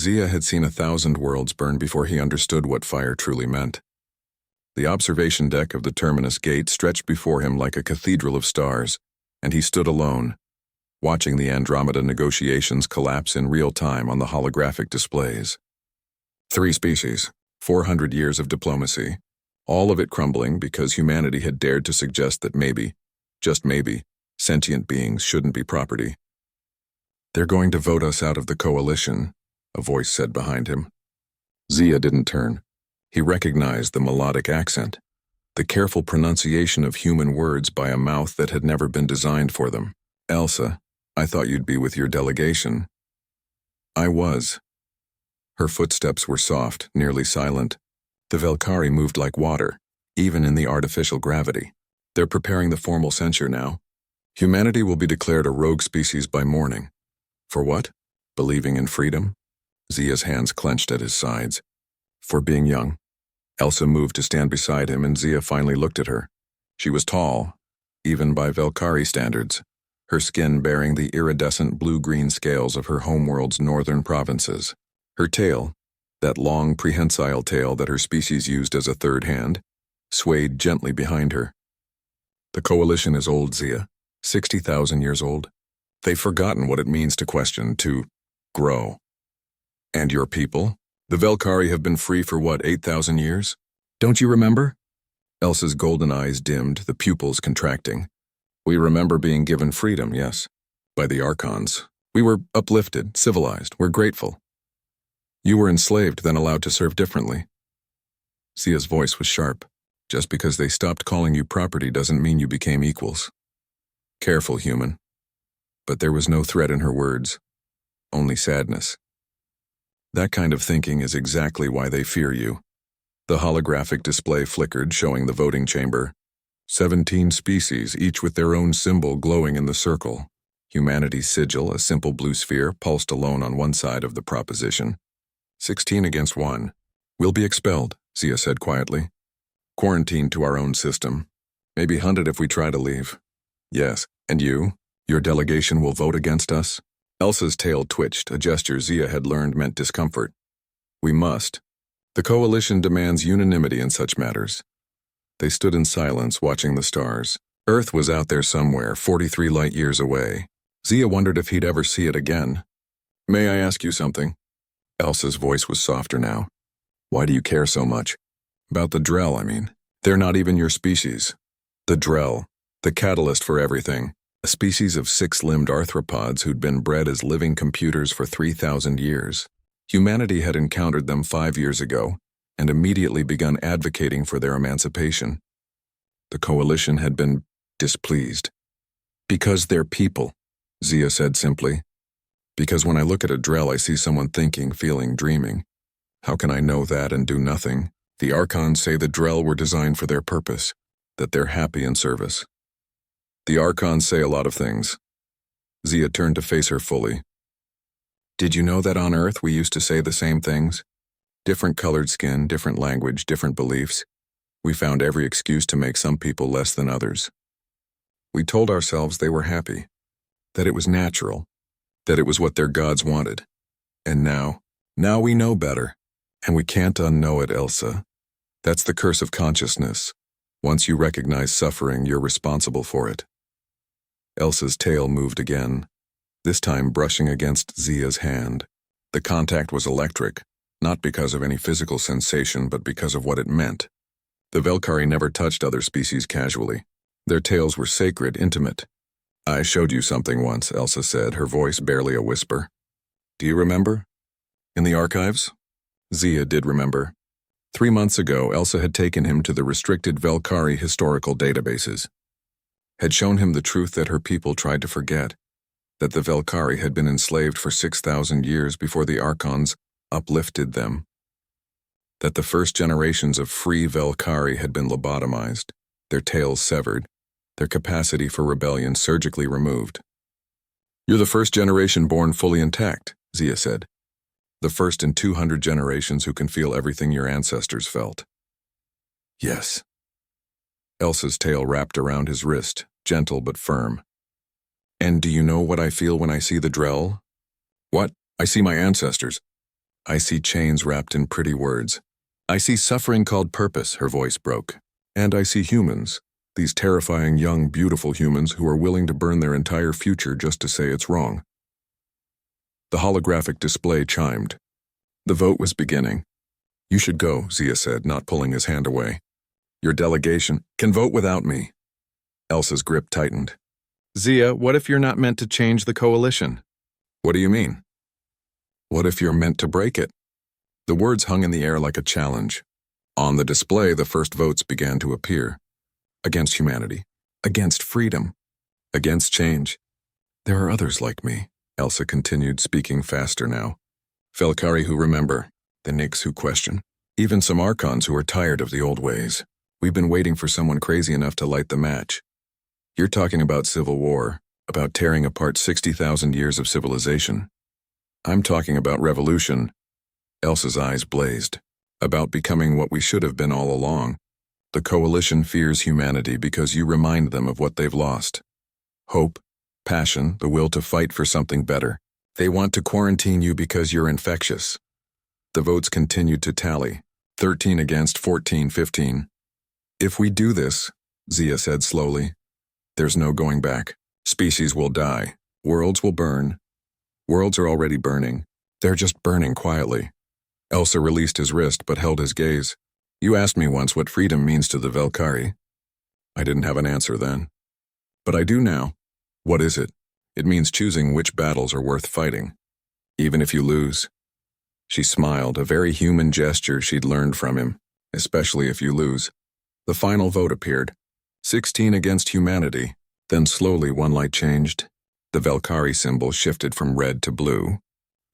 Zia had seen 1,000 worlds burn before he understood what fire truly meant. The observation deck of the terminus gate stretched before him like a cathedral of stars, and he stood alone, watching the Andromeda negotiations collapse in real time on the holographic displays. 3 species, 400 years of diplomacy, all of it crumbling because humanity had dared to suggest that maybe, just maybe, sentient beings shouldn't be property. "They're going to vote us out of the coalition," a voice said behind him. Zia didn't turn. He recognized the melodic accent, the careful pronunciation of human words by a mouth that had never been designed for them. "Elsa, I thought you'd be with your delegation." "I was." Her footsteps were soft, nearly silent. The Velkari moved like water, even in the artificial gravity. "They're preparing the formal censure now. Humanity will be declared a rogue species by morning." "For what? Believing in freedom?" Zia's hands clenched at his sides. "For being young." Elsa moved to stand beside him, and Zia finally looked at her. She was tall, even by Velkari standards, her skin bearing the iridescent blue-green scales of her homeworld's northern provinces. Her tail, that long prehensile tail that her species used as a third hand, swayed gently behind her. "The coalition is old, Zia, 60,000 years old. They've forgotten what it means to question, to grow. And your people? The Velkari have been free for what, 8,000 years? Don't you remember?" Elsa's golden eyes dimmed, the pupils contracting. "We remember being given freedom, yes, by the Archons. We were uplifted, civilized, we're grateful. You were enslaved, then allowed to serve differently." Zia's voice was sharp. "Just because they stopped calling you property doesn't mean you became equals. Careful, human." But there was no threat in her words, only sadness. "That kind of thinking is exactly why they fear you." The holographic display flickered, showing the voting chamber. 17 species, each with their own symbol glowing in the circle. Humanity's sigil, a simple blue sphere, pulsed alone on one side of the proposition. 16 against 1. "We'll be expelled," Zia said quietly. "Quarantined to our own system. Maybe hunted if we try to leave." "Yes, and you? Your delegation will vote against us?" Elsa's tail twitched, a gesture Zia had learned meant discomfort. "We must. The coalition demands unanimity in such matters." They stood in silence, watching the stars. Earth was out there somewhere, 43 light-years away. Zia wondered if he'd ever see it again. "May I ask you something?" Elsa's voice was softer now. "Why do you care so much? About the Drell, I mean. They're not even your species. The Drell, the catalyst for everything. A species of 6-limbed arthropods who'd been bred as living computers for 3,000 years. Humanity had encountered them 5 years ago and immediately begun advocating for their emancipation. The coalition had been displeased. "Because they're people," Zia said simply. "Because when I look at a Drell, I see someone thinking, feeling, dreaming. How can I know that and do nothing? The Archons say the Drell were designed for their purpose, that they're happy in service." "The Archons say a lot of things." Zia turned to face her fully. "Did you know that on Earth we used to say the same things? Different colored skin, different language, different beliefs. We found every excuse to make some people less than others. We told ourselves they were happy, that it was natural, that it was what their gods wanted. And now we know better, and we can't unknow it, Elsa. That's the curse of consciousness. Once you recognize suffering, you're responsible for it." Elsa's tail moved again, this time brushing against Zia's hand. The contact was electric, not because of any physical sensation, but because of what it meant. The Velkari never touched other species casually. Their tails were sacred, intimate. "I showed you something once," Elsa said, her voice barely a whisper. "Do you remember? In the archives?" Zia did remember. 3 months ago, Elsa had taken him to the restricted Velkari historical databases, had shown him the truth that her people tried to forget, that the Velkari had been enslaved for 6,000 years before the Archons uplifted them, that the first generations of free Velkari had been lobotomized, their tails severed, their capacity for rebellion surgically removed. "You're the first generation born fully intact," Zia said. "The first in 200 generations who can feel everything your ancestors felt." "Yes." Elsa's tail wrapped around his wrist, gentle but firm. "And do you know what I feel when I see the Drell?" "What? I see my ancestors." I see chains wrapped in pretty words. I see suffering called purpose, her voice broke. And I see humans, these terrifying young, beautiful humans who are willing to burn their entire future just to say it's wrong. The holographic display chimed. The vote was beginning. You should go, Zia said, not pulling his hand away. Your delegation can vote without me. Elsa's grip tightened. Zia, what if you're not meant to change the coalition? What do you mean? What if you're meant to break it? The words hung in the air like a challenge. On the display, the first votes began to appear. Against humanity. Against freedom. Against change. There are others like me, Elsa continued, speaking faster now. Velkhari who remember, the Nyx who question, even some Archons who are tired of the old ways. We've been waiting for someone crazy enough to light the match. You're talking about civil war, about tearing apart 60,000 years of civilization. I'm talking about revolution. Elsa's eyes blazed. About becoming what we should have been all along. The coalition fears humanity because you remind them of what they've lost. Hope, passion, the will to fight for something better. They want to quarantine you because you're infectious. The votes continued to tally, 13 against 14, 15. If we do this, Zia said slowly, there's no going back. Species will die. Worlds will burn. Worlds are already burning. They're just burning quietly. Elsa released his wrist but held his gaze. You asked me once what freedom means to the Velkhari. I didn't have an answer then. But I do now. What is it? It means choosing which battles are worth fighting, even if you lose. She smiled, a very human gesture she'd learned from him, especially if you lose. The final vote appeared. 16 against humanity. Then slowly one light changed. The Velkhari symbol shifted from red to blue.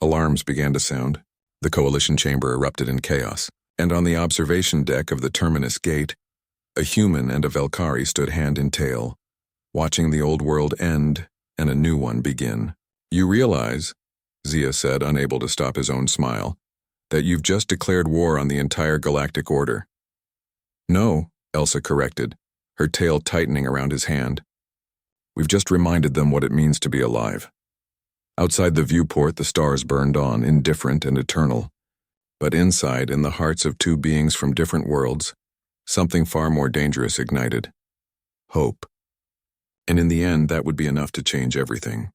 Alarms began to sound. The coalition chamber erupted in chaos. And on the observation deck of the terminus gate, a human and a Velkhari stood hand in tail, watching the old world end and a new one begin. You realize, Zia said, unable to stop his own smile, that you've just declared war on the entire galactic order. No, Elsa corrected, her tail tightening around his hand. We've just reminded them what it means to be alive. Outside the viewport, the stars burned on, indifferent and eternal. But inside, in the hearts of two beings from different worlds, something far more dangerous ignited. Hope. And in the end, that would be enough to change everything.